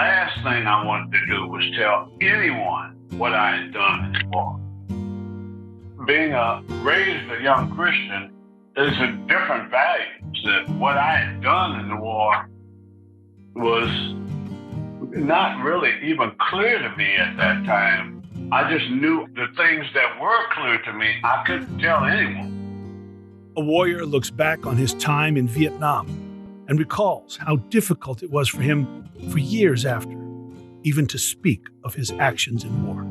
last thing I wanted to do was tell anyone what I had done in the war. Being raised a young Christian is a different values. That what I had done in the war was not really even clear to me at that time. I just knew the things that were clear to me, I couldn't tell anyone. A warrior looks back on his time in Vietnam and recalls how difficult it was for him for years after, even to speak of his actions in war.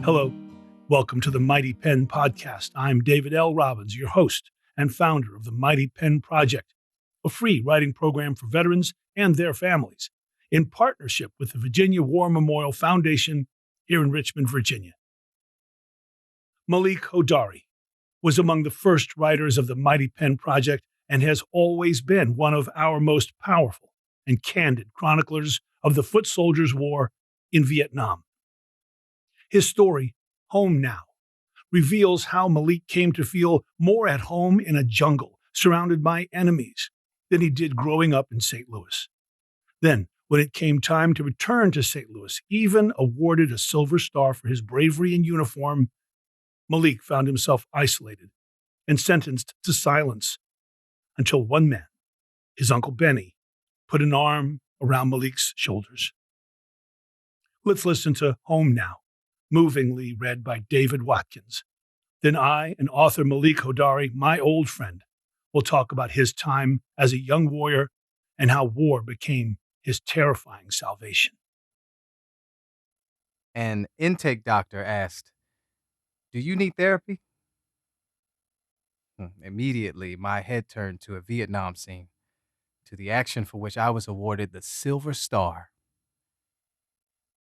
Hello, welcome to the Mighty Pen Podcast. I'm David L. Robbins, your host and founder of the Mighty Pen Project, a free writing program for veterans and their families, in partnership with the Virginia War Memorial Foundation here in Richmond, Virginia. Malik Hodari was among the first writers of the Mighty Pen Project and has always been one of our most powerful and candid chroniclers of the foot soldiers' war in Vietnam. His story, Home Now, reveals how Malik came to feel more at home in a jungle surrounded by enemies than he did growing up in St. Louis. Then, when it came time to return to St. Louis, even awarded a Silver Star for his bravery in uniform, Malik found himself isolated and sentenced to silence until one man, his Uncle Benny, put an arm around Malik's shoulders. Let's listen to Home Now, movingly read by David Watkins. Then I and author Malik Hodari, my old friend, will talk about his time as a young warrior and how war became his terrifying salvation. An intake doctor asked, "Do you need therapy?" Immediately, my head turned to a Vietnam scene, to the action for which I was awarded the Silver Star.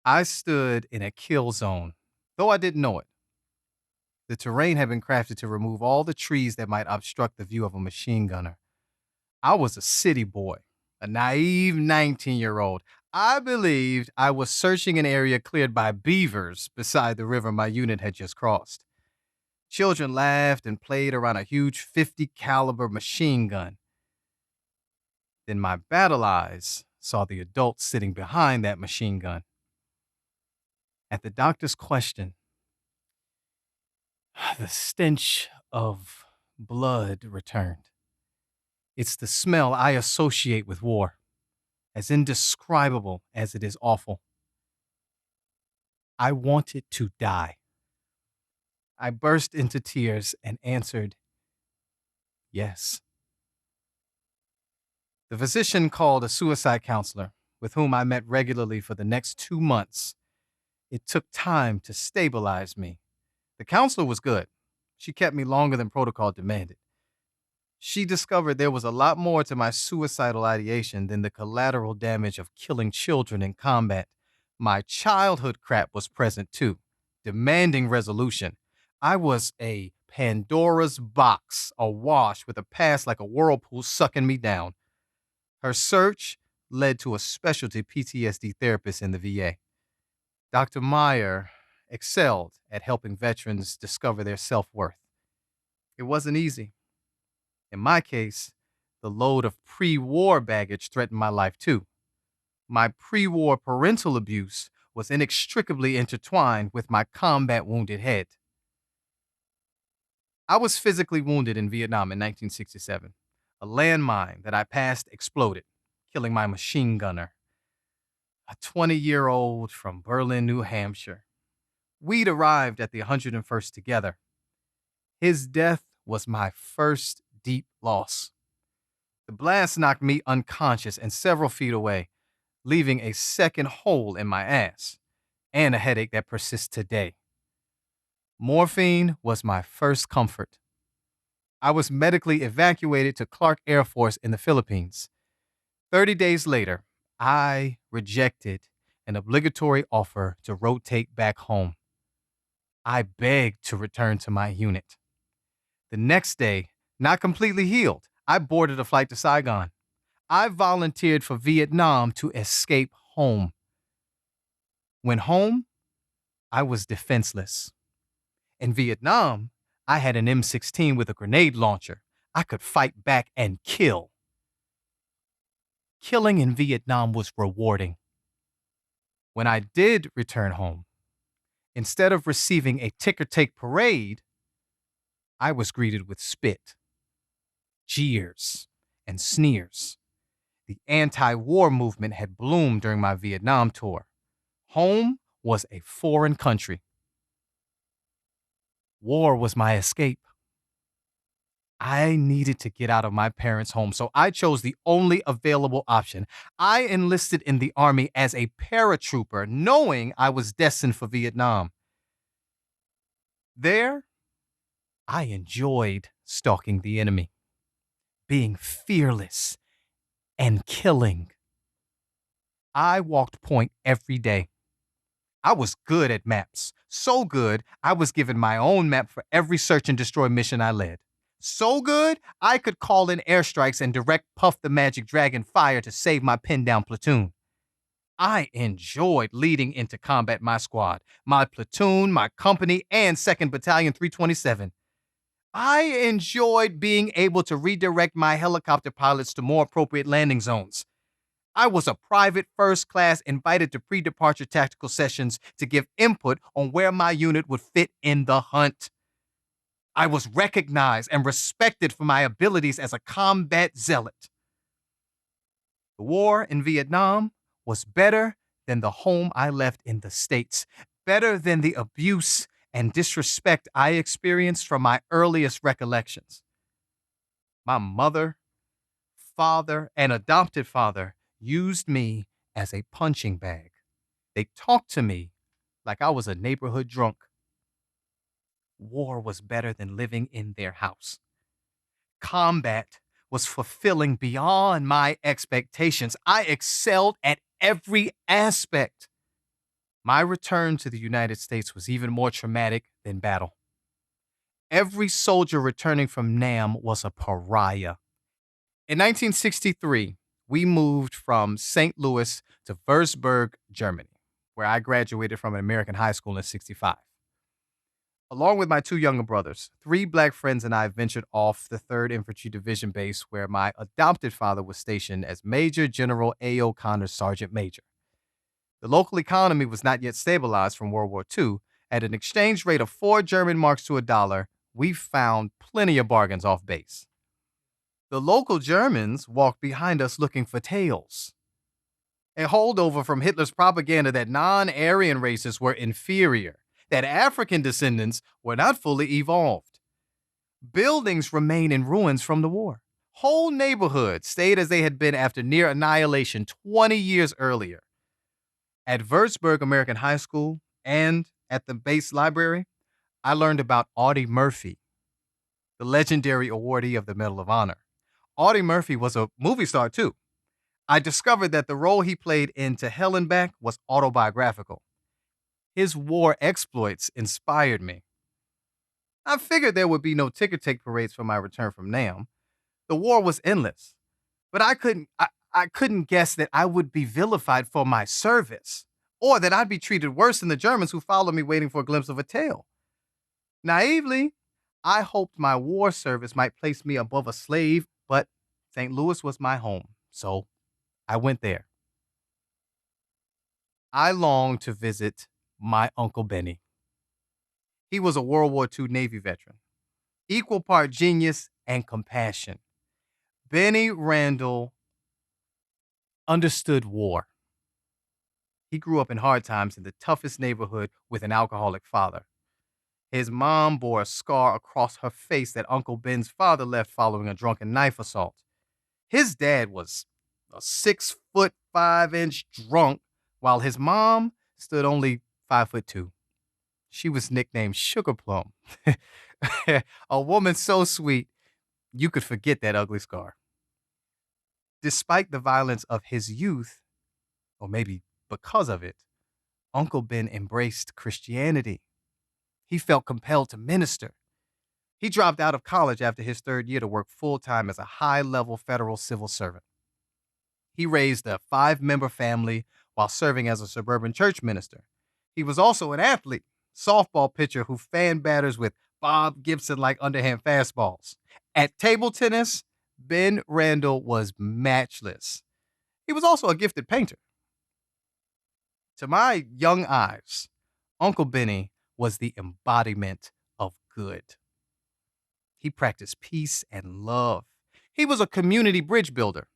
I stood in a kill zone, though I didn't know it. The terrain had been crafted to remove all the trees that might obstruct the view of a machine gunner. I was a city boy, a naive 19-year-old. I believed I was searching an area cleared by beavers beside the river my unit had just crossed. Children laughed and played around a huge .50 caliber machine gun. Then my battle eyes saw the adult sitting behind that machine gun. At the doctor's question, the stench of blood returned. It's the smell I associate with war, as indescribable as it is awful. I wanted to die. I burst into tears and answered, yes. The physician called a suicide counselor, with whom I met regularly for the next 2 months. It took time to stabilize me. The counselor was good. She kept me longer than protocol demanded. She discovered there was a lot more to my suicidal ideation than the collateral damage of killing children in combat. My childhood crap was present too, demanding resolution. I was a Pandora's box, awash with a past like a whirlpool sucking me down. Her search led to a specialty PTSD therapist in the VA. Dr. Meyer excelled at helping veterans discover their self-worth. It wasn't easy. In my case, the load of pre-war baggage threatened my life too. My pre-war parental abuse was inextricably intertwined with my combat-wounded head. I was physically wounded in Vietnam in 1967. A landmine that I passed exploded, killing my machine gunner, a 20-year-old from Berlin, New Hampshire. We'd arrived at the 101st together. His death was my first deep loss. The blast knocked me unconscious and several feet away, leaving a second hole in my ass and a headache that persists today. Morphine was my first comfort. I was medically evacuated to Clark Air Force in the Philippines. 30 days later, I rejected an obligatory offer to rotate back home. I begged to return to my unit. The next day, not completely healed, I boarded a flight to Saigon. I volunteered for Vietnam to escape home. When home, I was defenseless. In Vietnam, I had an M16 with a grenade launcher. I could fight back and kill. killing in Vietnam was rewarding. When I did return home, instead of receiving a ticker-tape parade, I was greeted with spit, jeers, and sneers. The anti-war movement had bloomed during my Vietnam tour. Home was a foreign country. War was my escape. I needed to get out of my parents' home, so I chose the only available option. I enlisted in the Army as a paratrooper, knowing I was destined for Vietnam. There, I enjoyed stalking the enemy, being fearless and killing. I walked point every day. I was good at maps. So good, I was given my own map for every search and destroy mission I led. So good, I could call in airstrikes and direct Puff the Magic Dragon fire to save my pinned down platoon. I enjoyed leading into combat my squad, my platoon, my company, and 2nd Battalion 327. I enjoyed being able to redirect my helicopter pilots to more appropriate landing zones. I was a private first class invited to pre-departure tactical sessions to give input on where my unit would fit in the hunt. I was recognized and respected for my abilities as a combat zealot. The war in Vietnam was better than the home I left in the States, better than the abuse and disrespect I experienced from my earliest recollections. My mother, father, and adopted father used me as a punching bag. They talked to me like I was a neighborhood drunk. War was better than living in their house. Combat was fulfilling beyond my expectations. I excelled at every aspect. My return to the United States was even more traumatic than battle. Every soldier returning from Nam was a pariah. In 1963, we moved from St. Louis to Würzburg, Germany, where I graduated from an American high school in '65. Along with my two younger brothers, 3 black friends and I ventured off the 3rd Infantry Division base where my adopted father was stationed as Major General A. O'Connor's Sergeant Major. The local economy was not yet stabilized from World War II. At an exchange rate of 4 German marks to $1, we found plenty of bargains off base. The local Germans walked behind us looking for tails, a holdover from Hitler's propaganda that non-Aryan races were inferior, that African descendants were not fully evolved. Buildings remain in ruins from the war. Whole neighborhoods stayed as they had been after near annihilation 20 years earlier. At Würzburg American High School and at the base library, I learned about Audie Murphy, the legendary awardee of the Medal of Honor. Audie Murphy was a movie star, too. I discovered that the role he played in To Hell and Back was autobiographical. His war exploits inspired me. I figured there would be no ticker-tape parades for my return from Nam. The war was endless, but I couldn't guess that I would be vilified for my service, or that I'd be treated worse than the Germans who followed me waiting for a glimpse of a tail. Naively, I hoped my war service might place me above a slave, but St. Louis was my home, so I went there. I longed to visit my Uncle Benny. He was a World War II Navy veteran, equal part genius and compassion. Benny Randall understood war. He grew up in hard times in the toughest neighborhood with an alcoholic father. His mom bore a scar across her face that Uncle Ben's father left following a drunken knife assault. His dad was a 6'5" drunk, while his mom stood only 5'2". She was nicknamed Sugar Plum. A woman so sweet, you could forget that ugly scar. Despite the violence of his youth, or maybe because of it, Uncle Ben embraced Christianity. He felt compelled to minister. He dropped out of college after his 3rd year to work full-time as a high-level federal civil servant. He raised a 5-member family while serving as a suburban church minister. He was also an athlete, softball pitcher who fanned batters with Bob Gibson-like underhand fastballs. At table tennis, Ben Randall was matchless. He was also a gifted painter. To my young eyes, Uncle Benny was the embodiment of good. He practiced peace and love. He was a community bridge builder.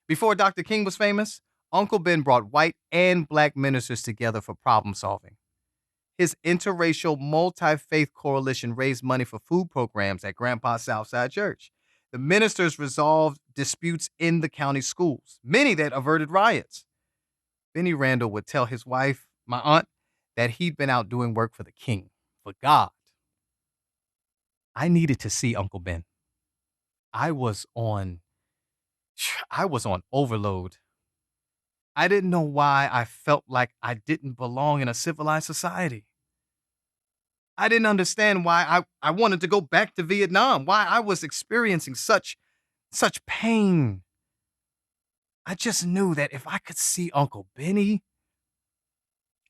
Before Dr. King was famous, Uncle Ben brought white and black ministers together for problem solving. His interracial multi-faith coalition raised money for food programs at Grandpa's Southside Church. The ministers resolved disputes in the county schools, many that averted riots. Benny Randall would tell his wife, my aunt, that he'd been out doing work for the king, for God. I needed to see Uncle Ben. I was on overload. I didn't know why I felt like I didn't belong in a civilized society. I didn't understand why I wanted to go back to Vietnam, why I was experiencing such pain. I just knew that if I could see Uncle Benny,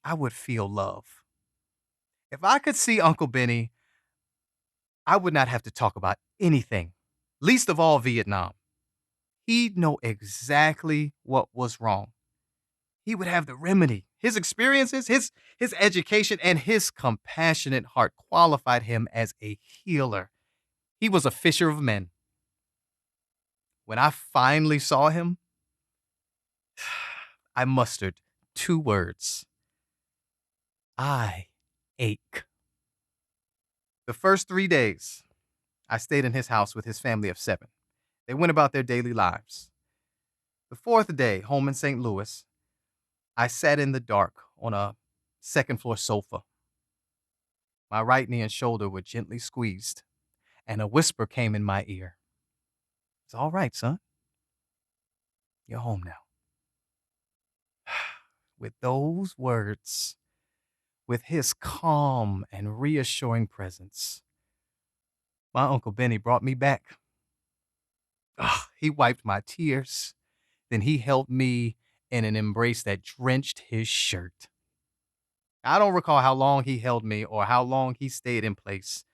I would feel love. If I could see Uncle Benny, I would not have to talk about anything, least of all Vietnam. He'd know exactly what was wrong. He would have the remedy. His experiences, his education, and his compassionate heart qualified him as a healer. He was a fisher of men. When I finally saw him, I mustered 2 words. I ache. The first 3 days, I stayed in his house with his family of 7. They went about their daily lives. The 4th day, home in St. Louis, I sat in the dark on a second-floor sofa. My right knee and shoulder were gently squeezed, and a whisper came in my ear. It's all right, son. You're home now. With those words, with his calm and reassuring presence, my Uncle Benny brought me back. He wiped my tears. Then he held me in an embrace that drenched his shirt. I don't recall how long he held me or how long he stayed in place,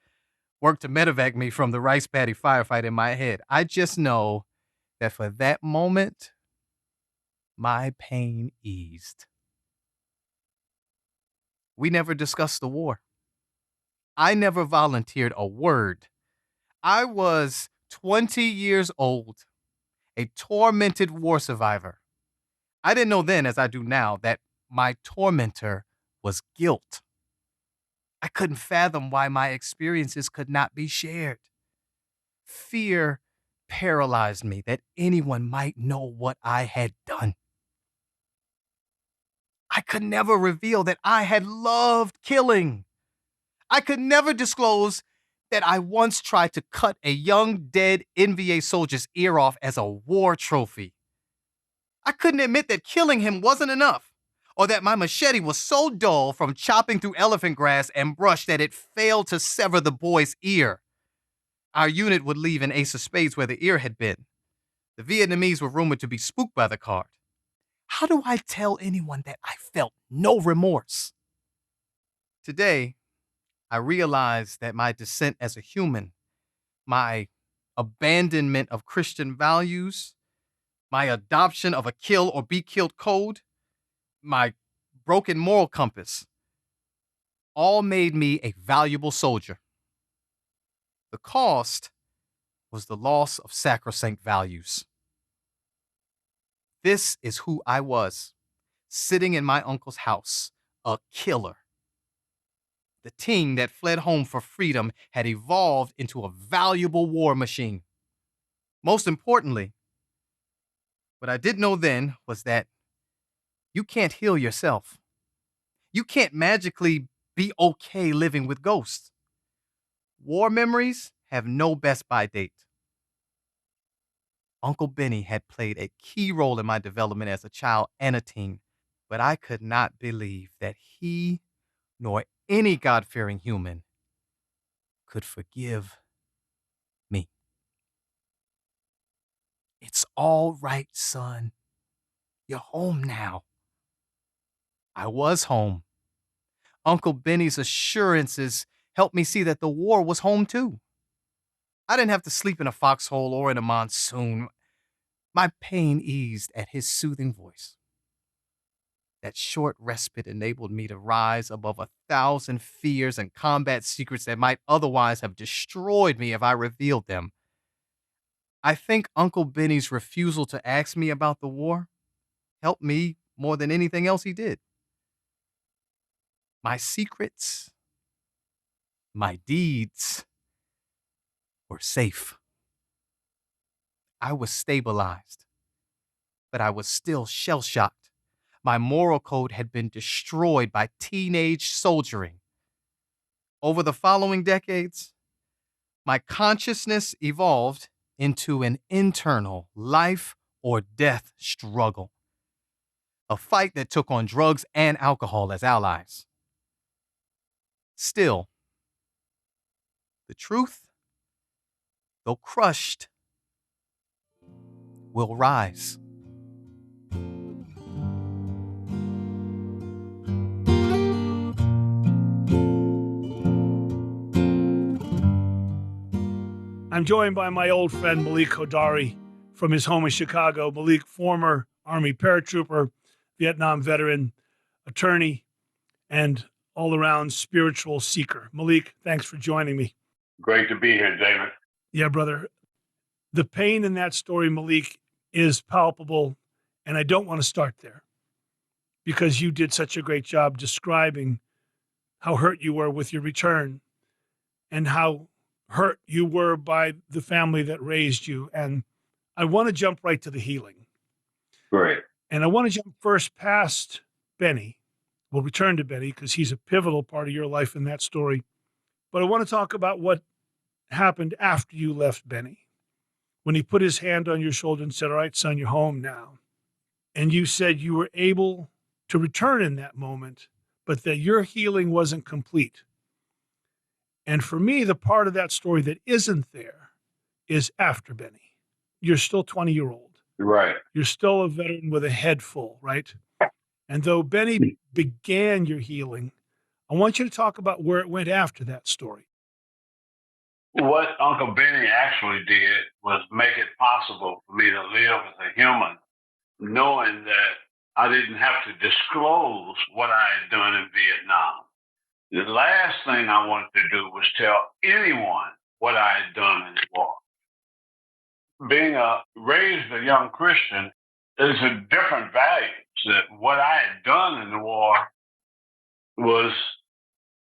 worked to medevac me from the rice paddy firefight in my head. I just know that for that moment, my pain eased. We never discussed the war. I never volunteered a word. I was 20 years old, a tormented war survivor. I didn't know then, as I do now, that my tormentor was guilt. I couldn't fathom why my experiences could not be shared. Fear paralyzed me that anyone might know what I had done. I could never reveal that I had loved killing. I could never disclose that I once tried to cut a young dead NVA soldier's ear off as a war trophy. I couldn't admit that killing him wasn't enough, or that my machete was so dull from chopping through elephant grass and brush that it failed to sever the boy's ear. Our unit would leave an ace of spades where the ear had been. The Vietnamese were rumored to be spooked by the card. How do I tell anyone that I felt no remorse? Today, I realize that my descent as a human, my abandonment of Christian values, my adoption of a kill or be killed code, my broken moral compass, all made me a valuable soldier. The cost was the loss of sacrosanct values. This is who I was, sitting in my uncle's house, a killer. The team that fled home for freedom had evolved into a valuable war machine. Most importantly, what I didn't know then was that you can't heal yourself. You can't magically be okay living with ghosts. War memories have no best-by date. Uncle Benny had played a key role in my development as a child and a teen, but I could not believe that he, nor any God-fearing human, could forgive me. It's all right, son. You're home now. I was home. Uncle Benny's assurances helped me see that the war was home too. I didn't have to sleep in a foxhole or in a monsoon. My pain eased at his soothing voice. That short respite enabled me to rise above 1,000 fears and combat secrets that might otherwise have destroyed me if I revealed them. I think Uncle Benny's refusal to ask me about the war helped me more than anything else he did. My secrets, my deeds were safe. I was stabilized, but I was still shell-shocked. My moral code had been destroyed by teenage soldiering. Over the following decades, my consciousness evolved into an internal life or death struggle, a fight that took on drugs and alcohol as allies. Still, the truth, though crushed, will rise. I'm joined by my old friend Malik Hodari from his home in Chicago. Malik, former Army paratrooper, Vietnam veteran, attorney, and all-around spiritual seeker. Malik, thanks for joining me. Great to be here, David. Yeah, brother. The pain in that story, Malik, is palpable, and I don't want to start there because you did such a great job describing how hurt you were with your return and how hurt you were by the family that raised you. And I want to jump right to the healing. Great. And I want to jump first past Benny. We'll return to Benny because he's a pivotal part of your life in that story. But I want to talk about what happened after you left Benny, when he put his hand on your shoulder and said, "All right, son, you're home now." And you said you were able to return in that moment, but that your healing wasn't complete. And for me, the part of that story that isn't there is after Benny. You're still 20-year-old. Right. You're still a veteran with a head full, right? And though Benny began your healing, I want you to talk about where it went after that story. What Uncle Benny actually did was make it possible for me to live as a human, knowing that I didn't have to disclose what I had done in Vietnam. The last thing I wanted to do was tell anyone what I had done in the war. Being raised a young Christian is a different values. That what I had done in the war was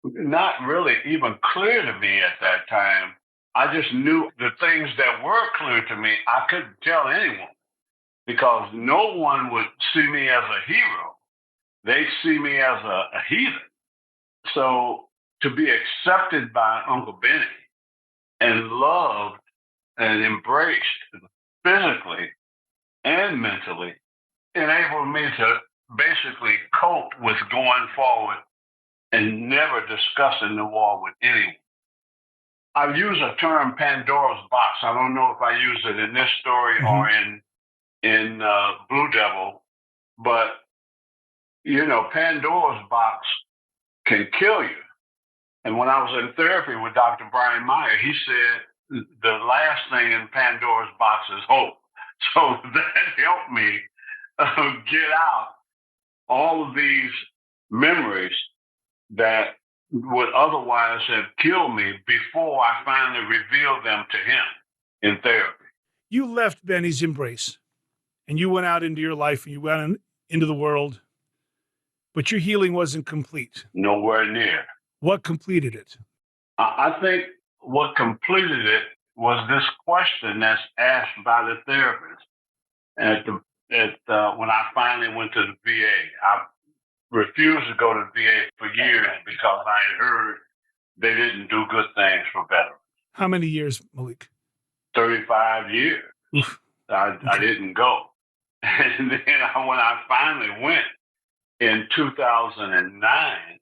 not really even clear to me at that time. I just knew the things that were clear to me, I couldn't tell anyone because no one would see me as a hero. They'd see me as a heathen. So to be accepted by Uncle Benny and loved and embraced physically and mentally enabled me to basically cope with going forward and never discussing the war with anyone. I use a term Pandora's box. I don't know if I use it in this story or in Blue Devil, but Pandora's box can kill you. And when I was in therapy with Dr. Brian Meyer, he said the last thing in Pandora's box is hope. So that helped me get out all of these memories that would otherwise have killed me before I finally revealed them to him in therapy. You left Benny's embrace and you went out into your life and you went into the world, but your healing wasn't complete. Nowhere near. What completed it? I think what completed it was this question that's asked by the therapist. When I finally went to the VA, I refused to go to the VA for years because I had heard they didn't do good things for veterans. How many years, Malik? 35 years. I didn't go. And then when I finally went in 2009,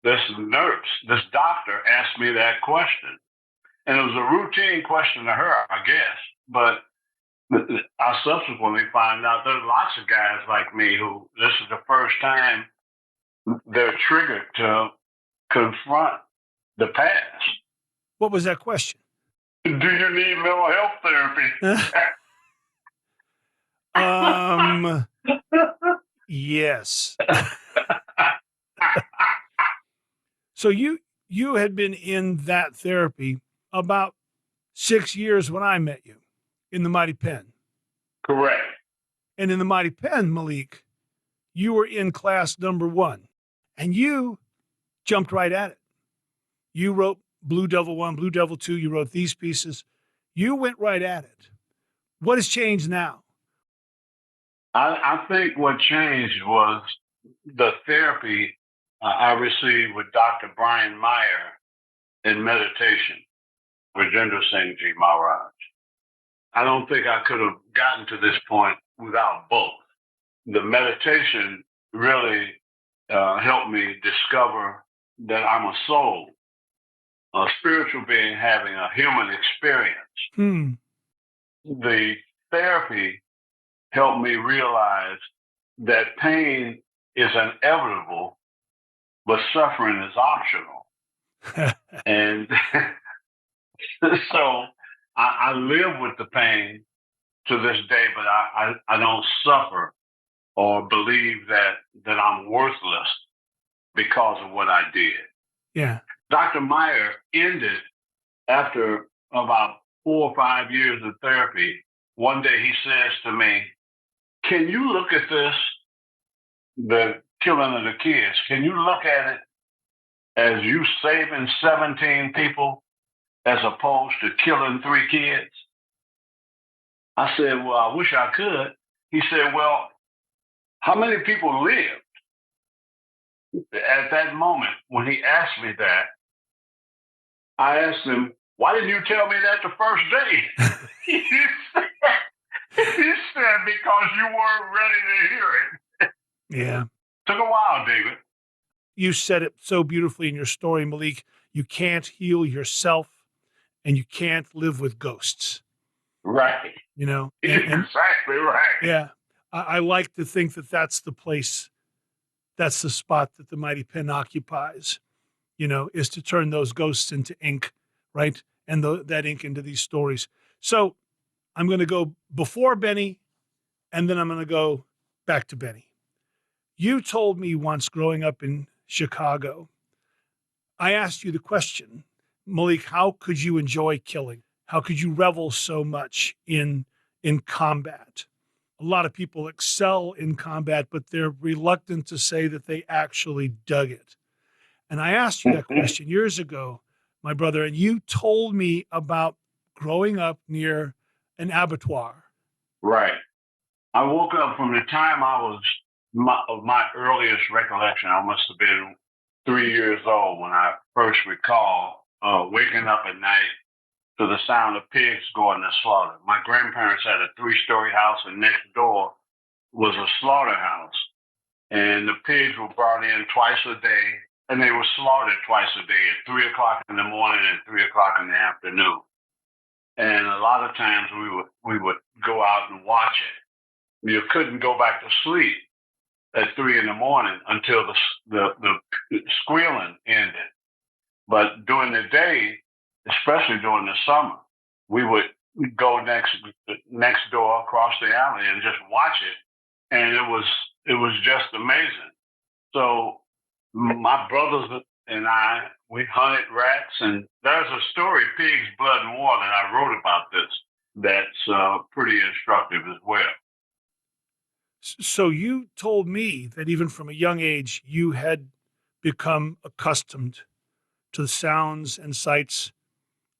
this doctor asked me that question. And it was a routine question to her, I guess. But I subsequently found out there's lots of guys like me who this is the first time they're triggered to confront the past. What was that question? Do you need mental health therapy? Yes. So you had been in that therapy about 6 years when I met you in the Mighty Pen. Correct. And in the Mighty Pen, Malik, you were in class number 1 and you jumped right at it. You wrote Blue Devil 1, Blue Devil 2, you wrote these pieces. You went right at it. What has changed now? I think what changed was the therapy I received with Dr. Brian Meyer in meditation, Rajendra Singh Ji Maharaj. I don't think I could have gotten to this point without both. The meditation really helped me discover that I'm a soul, a spiritual being having a human experience. The therapy helped me realize that pain is inevitable, but suffering is optional. And so I live with the pain to this day, but I don't suffer or believe that I'm worthless because of what I did. Yeah. Dr. Meyer ended after about 4 or 5 years of therapy. One day he says to me, "Can you look at this, the killing of the kids, can you look at it as you saving 17 people as opposed to killing 3 kids?" I said, "Well, I wish I could." He said, "Well, how many people lived?" At that moment, when he asked me that, I asked him, "Why didn't you tell me that the first day?" he said, "Because you weren't ready to hear it." Yeah. Took a while, David. You said it so beautifully in your story, Malik. You can't heal yourself and you can't live with ghosts. Right. You know? Exactly right. Yeah. I like to think that that's the place, that's the spot that the Mighty Pen occupies, is to turn those ghosts into ink, right? And that ink into these stories. So I'm going to go before Benny, and then I'm going to go back to Benny. You told me once growing up in Chicago, I asked you the question, Malik, how could you enjoy killing? How could you revel so much in combat? A lot of people excel in combat, but they're reluctant to say that they actually dug it. And I asked you that question years ago, my brother, and you told me about growing up near an abattoir. Right. I woke up from the time I was my earliest recollection. I must have been 3 years old when I first recall waking up at night to the sound of pigs going to slaughter. My grandparents had a 3-story house, and next door was a slaughterhouse. And the pigs were brought in twice a day, and they were slaughtered twice a day at 3 o'clock in the morning and 3 o'clock in the afternoon. And a lot of times we would go out and watch it. You couldn't go back to sleep at 3 in the morning until the squealing ended. But during the day, especially during the summer, we would go next door across the alley and just watch it, and it was just amazing. So my brothers and I, we hunted rats, and there's a story, Pigs, Blood, and Water, that I wrote about this that's pretty instructive as well. So you told me that even from a young age, you had become accustomed to the sounds and sights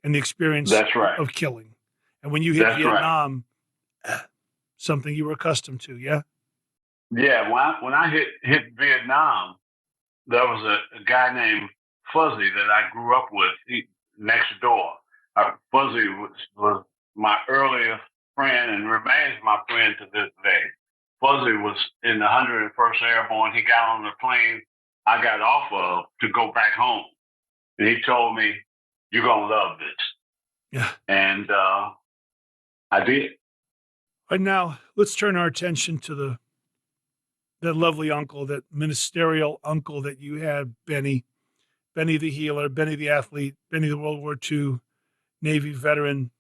and the experience That's right. of killing. And when you hit That's Vietnam, something you were accustomed to, yeah? Yeah, when I hit Vietnam, there was a guy named Fuzzy that I grew up with next door. Fuzzy was my earliest friend and remains my friend to this day. Fuzzy was in the 101st Airborne. He got on the plane I got off of to go back home. And he told me, "You're going to love this." Yeah. And I did. Right now, let's turn our attention to that lovely uncle, that ministerial uncle that you had, Benny the healer, Benny the athlete, Benny the World War II Navy veteran.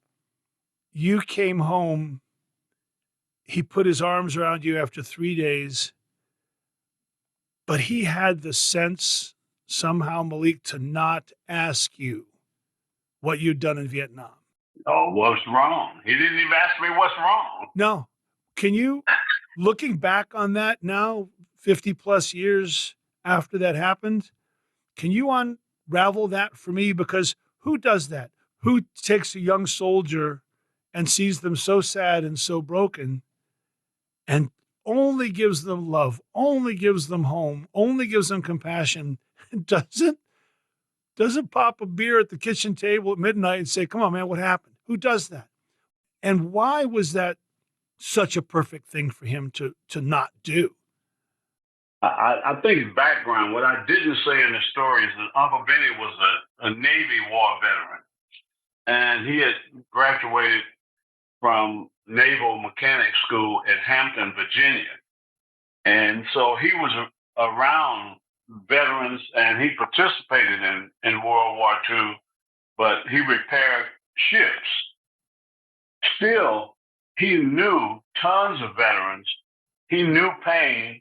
You came home he put his arms around you after 3 days, but he had the sense somehow, Malik, to not ask you what you'd done in Vietnam. Oh, what's wrong? He didn't even ask me what's wrong. No. Can you, looking back on that now, 50 plus years after that happened, can you unravel that for me? Because who does that? Who takes a young soldier and sees them so sad and so broken and only gives them love, only gives them home, only gives them compassion, and doesn't pop a beer at the kitchen table at midnight and say, come on, man, what happened? Who does that? And why was that such a perfect thing for him to not do? I think his background, what I didn't say in the story is that Uncle Benny was a Navy war veteran. And he had graduated from Naval Mechanic School at Hampton, Virginia. And so he was around veterans and he participated in World War II, but he repaired ships. Still, he knew tons of veterans. He knew pain.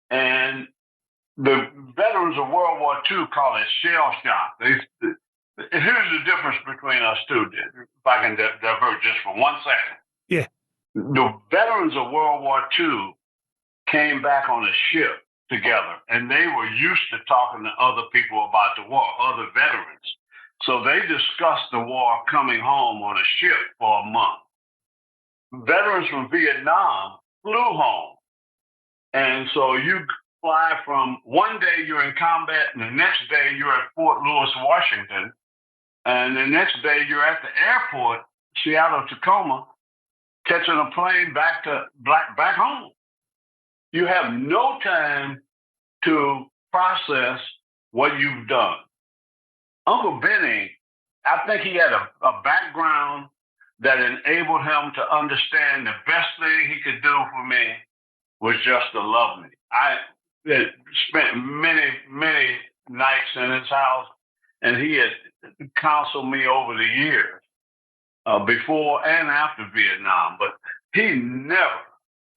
And the veterans of World War II call it shell shock. Here's the difference between us two, if I can divert just for 1 second. Yeah. The veterans of World War II came back on a ship together, and they were used to talking to other people about the war, other veterans. So they discussed the war coming home on a ship for a month. Veterans from Vietnam flew home. And so you fly from one day you're in combat, and the next day you're at Fort Lewis, Washington. And the next day you're at the airport, Seattle, Tacoma, catching a plane back home. You have no time to process what you've done. Uncle Benny, I think he had a background that enabled him to understand the best thing he could do for me was just to love me. I had spent many, many nights in his house, and he had counseled me over the years, before and after Vietnam. But he never,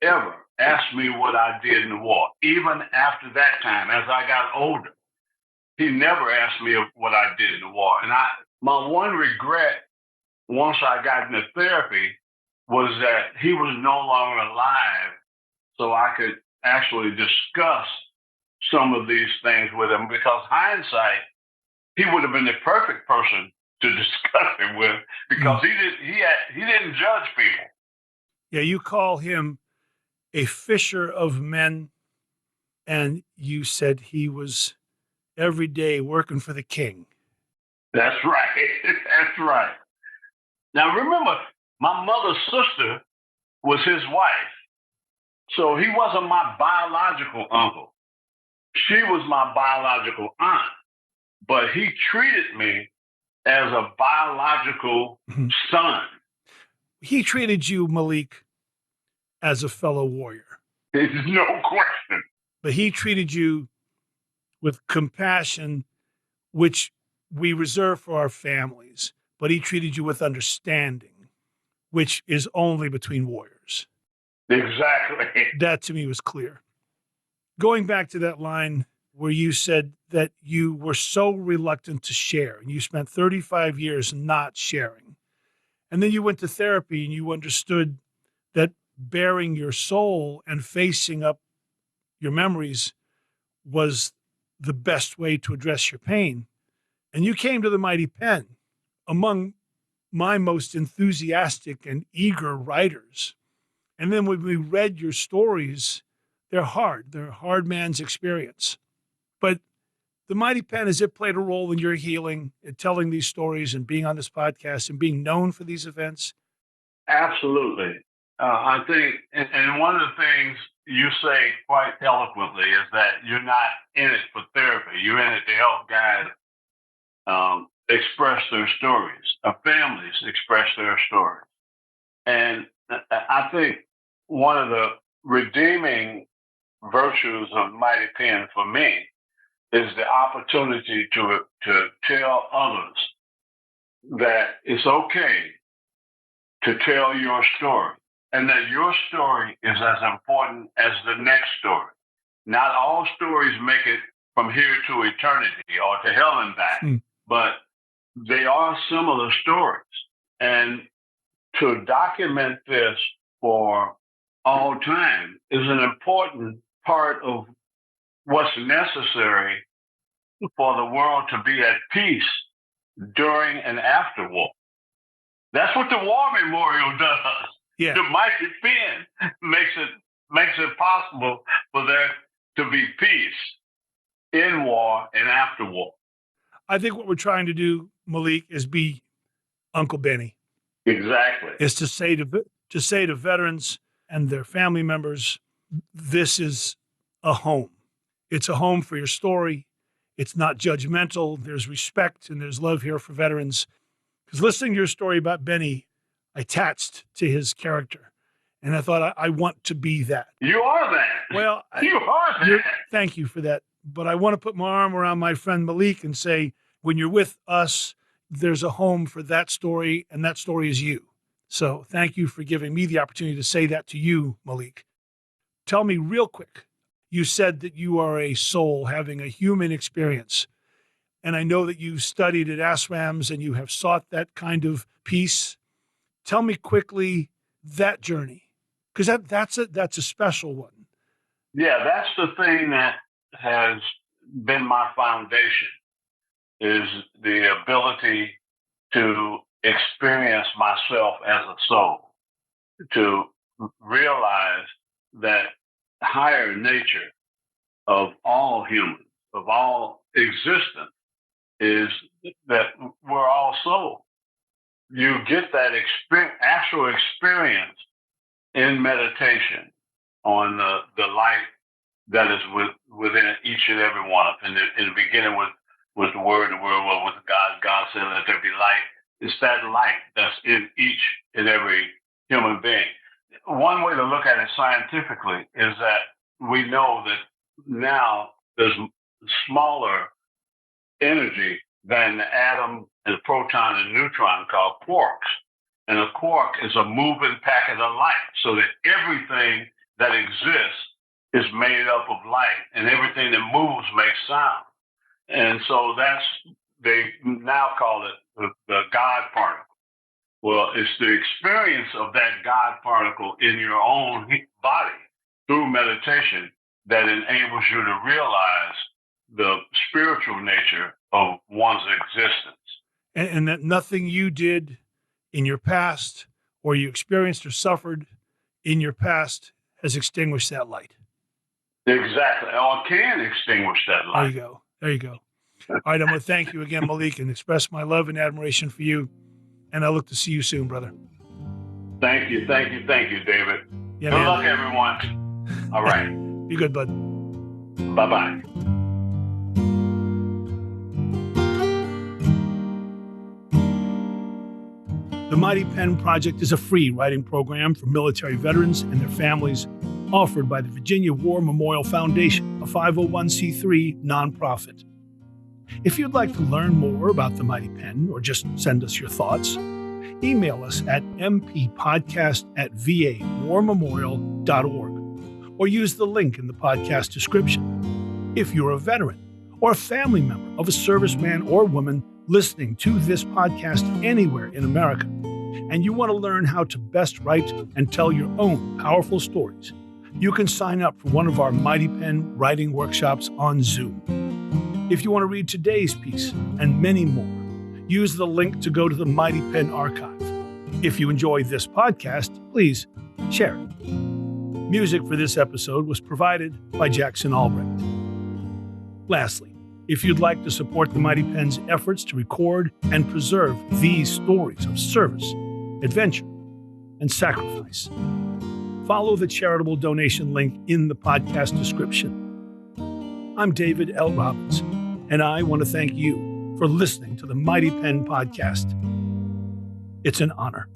ever asked me what I did in the war. Even after that time, as I got older, he never asked me what I did in the war. And my one regret, once I got into therapy, was that he was no longer alive, so I could actually discuss some of these things with him. Because hindsight, he would have been the perfect person to discuss it with, because he didn't judge people. Yeah, you call him a fisher of men, and you said he was every day working for the king. That's right. That's right. Now remember, my mother's sister was his wife. So he wasn't my biological uncle. She was my biological aunt. But he treated me as a biological son. He treated you, Malik, as a fellow warrior. There's no question. But he treated you with compassion, which we reserve for our families. But he treated you with understanding, which is only between warriors. Exactly. That to me was clear. Going back to that line where you said that you were so reluctant to share, and you spent 35 years not sharing. And then you went to therapy and you understood that bearing your soul and facing up your memories was the best way to address your pain. And you came to the Mighty Pen, among my most enthusiastic and eager writers. And then when we read your stories, they're hard. They're a hard man's experience. But the Mighty Pen, has it played a role in your healing, in telling these stories and being on this podcast and being known for these events? Absolutely. I think, and one of the things you say quite eloquently is that you're not in it for therapy. You're in it to help guys express their stories, families express their stories. And I think one of the redeeming virtues of Mighty Pen for me is the opportunity to tell others that it's okay to tell your story. and that your story is as important as the next story. Not all stories make it from here to eternity or to hell and back, but they are similar stories. And to document this for all time is an important part of what's necessary for the world to be at peace during and after war. That's what the War Memorial does. Yeah. The mighty pen makes it possible for there to be peace in war and after war. I think what we're trying to do, Malik, is be Uncle Benny. Exactly. Is to say to veterans and their family members, this is a home. It's a home for your story. It's not judgmental. There's respect and there's love here for veterans. Because listening to your story about Benny, I attached to his character. And I thought, I want to be that. You are that. Well, you are that. Thank you for that. But I want to put my arm around my friend Malik and say, when you're with us, there's a home for that story, and that story is you. So thank you for giving me the opportunity to say that to you, Malik. Tell me real quick, you said that you are a soul having a human experience. And I know that you studied at ASRAMs and you have sought that kind of peace. Tell me quickly that journey, because that's a special one. Yeah, that's the thing that has been my foundation, is the ability to experience myself as a soul, to realize that higher nature of all humans, of all existence, is that we're all soul. You get that actual experience in meditation on the light that is within each and every one of them. In the beginning was the Word, the Word was with God. God said, let there be light. It's that light that's in each and every human being. One way to look at it scientifically is that we know that now there's smaller energy than the atom and the proton and neutron called quarks. And a quark is a moving packet of light, so that everything that exists is made up of light, and everything that moves makes sound. And so they now call it the God particle. Well, it's the experience of that God particle in your own body through meditation that enables you to realize the spiritual nature of one's existence. And that nothing you did in your past or you experienced or suffered in your past has extinguished that light. Exactly. Or can extinguish that light. There you go. All right, I'm going to thank you again, Malik, and express my love and admiration for you. And I look to see you soon, brother. Thank you, David. Yeah, Good luck, everyone. All right. Be good, bud. Bye-bye. The Mighty Pen Project is a free writing program for military veterans and their families offered by the Virginia War Memorial Foundation, a 501c3 nonprofit. If you'd like to learn more about the Mighty Pen or just send us your thoughts, email us at mppodcast@vawarmemorial.org or use the link in the podcast description. If you're a veteran or a family member of a serviceman or woman listening to this podcast anywhere in America, and you want to learn how to best write and tell your own powerful stories, you can sign up for one of our Mighty Pen writing workshops on Zoom. If you want to read today's piece and many more, use the link to go to the Mighty Pen archive. If you enjoy this podcast, please share it. Music for this episode was provided by Jackson Albrecht. Lastly, if you'd like to support the Mighty Pen's efforts to record and preserve these stories of service, adventure, and sacrifice, follow the charitable donation link in the podcast description. I'm David L. Robbins, and I want to thank you for listening to the Mighty Pen Podcast. It's an honor.